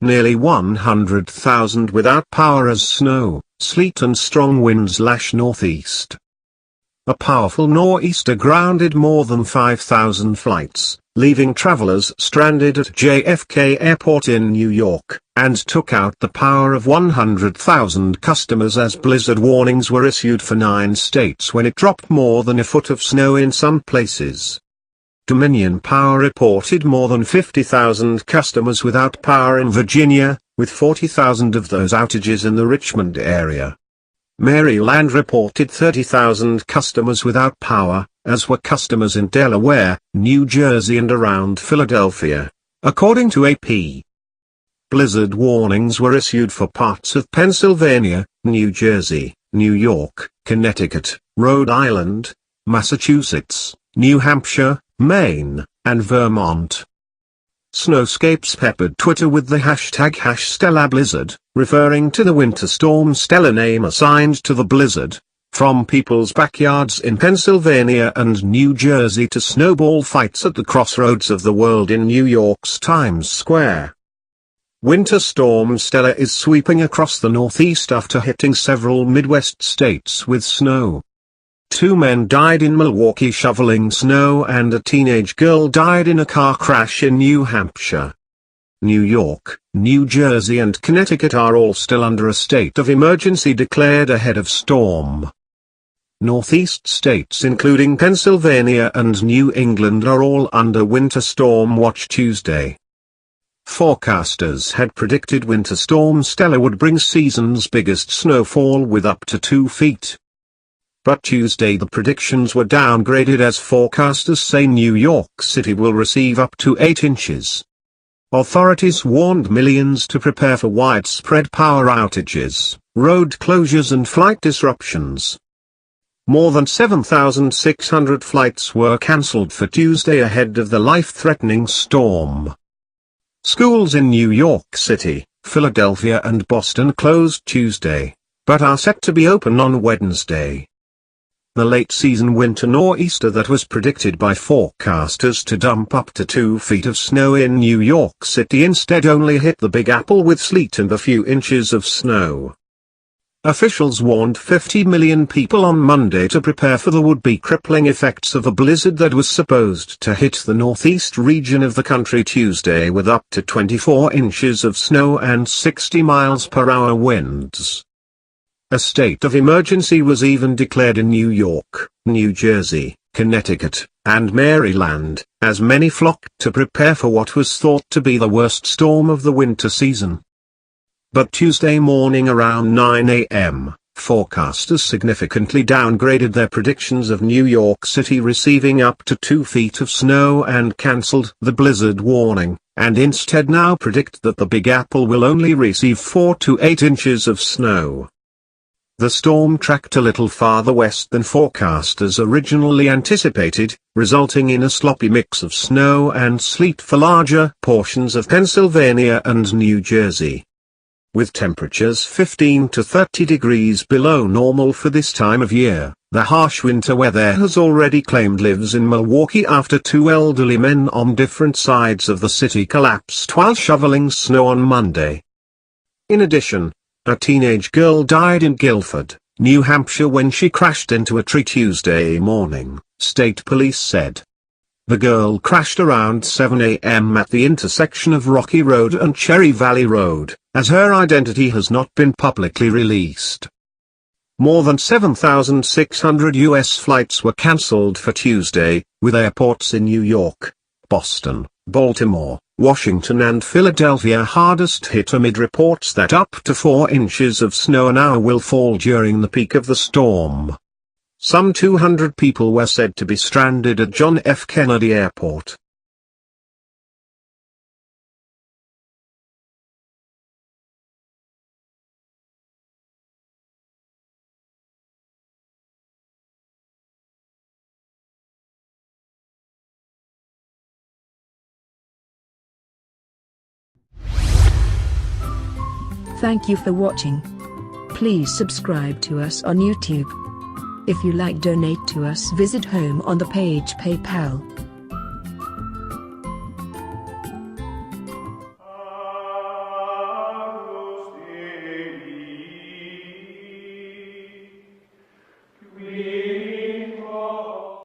nearly 100,000 without power as snow, sleet and strong winds lash northeast. A powerful nor'easter grounded more than 5,000 flights, leaving travelers stranded at JFK Airport in New York, and took out the power of 100,000 customers as blizzard warnings were issued for 9 states when it dropped more than a foot of snow in some places. Dominion Power reported more than 50,000 customers without power in Virginia, with 40,000 of those outages in the Richmond area. Maryland reported 30,000 customers without power, as were customers in Delaware, New Jersey and around Philadelphia, according to AP. Blizzard warnings were issued for parts of Pennsylvania, New Jersey, New York, Connecticut, Rhode Island, Massachusetts, New Hampshire, Maine, and Vermont. Snowscapes peppered Twitter with the hashtag #stellablizzard, referring to the winter storm Stella, name assigned to the blizzard. From people's backyards in Pennsylvania and New Jersey to snowball fights at the crossroads of the world in New York's Times Square. Winter storm Stella is sweeping across the Northeast after hitting several Midwest states with snow. 2 men died in Milwaukee shoveling snow and a teenage girl died in a car crash in New Hampshire. New York, New Jersey and Connecticut are all still under a state of emergency declared ahead of storm. Northeast states including Pennsylvania and New England are all under winter storm watch Tuesday. Forecasters had predicted winter storm Stella would bring season's biggest snowfall with up to 2 feet. But Tuesday the predictions were downgraded as forecasters say New York City will receive up to 8 inches. Authorities warned millions to prepare for widespread power outages, road closures and flight disruptions. More than 7,600 flights were cancelled for Tuesday ahead of the life-threatening storm. Schools in New York City, Philadelphia and Boston closed Tuesday, but are set to be open on Wednesday. The late-season winter nor'easter that was predicted by forecasters to dump up to 2 feet of snow in New York City instead only hit the Big Apple with sleet and a few inches of snow. Officials warned 50 million people on Monday to prepare for the would-be crippling effects of a blizzard that was supposed to hit the northeast region of the country Tuesday with up to 24 inches of snow and 60 miles per hour winds. A state of emergency was even declared in New York, New Jersey, Connecticut, and Maryland, as many flocked to prepare for what was thought to be the worst storm of the winter season. But Tuesday morning around 9 a.m., forecasters significantly downgraded their predictions of New York City receiving up to 2 feet of snow and cancelled the blizzard warning, and instead now predict that the Big Apple will only receive 4 to 8 inches of snow. The storm tracked a little farther west than forecasters originally anticipated, resulting in a sloppy mix of snow and sleet for larger portions of Pennsylvania and New Jersey. With temperatures 15 to 30 degrees below normal for this time of year, the harsh winter weather has already claimed lives in Milwaukee after 2 elderly men on different sides of the city collapsed while shoveling snow on Monday. In addition, a teenage girl died in Guilford, New Hampshire when she crashed into a tree Tuesday morning, state police said. The girl crashed around 7 a.m. at the intersection of Rocky Road and Cherry Valley Road, as her identity has not been publicly released. More than 7,600 U.S. flights were cancelled for Tuesday, with airports in New York, Boston, Baltimore, Washington and Philadelphia hardest hit amid reports that up to 4 inches of snow an hour will fall during the peak of the storm. Some 200 people were said to be stranded at John F. Kennedy Airport. Thank you for watching. Please subscribe to us on YouTube. If you like, donate to us, visit home on the page PayPal.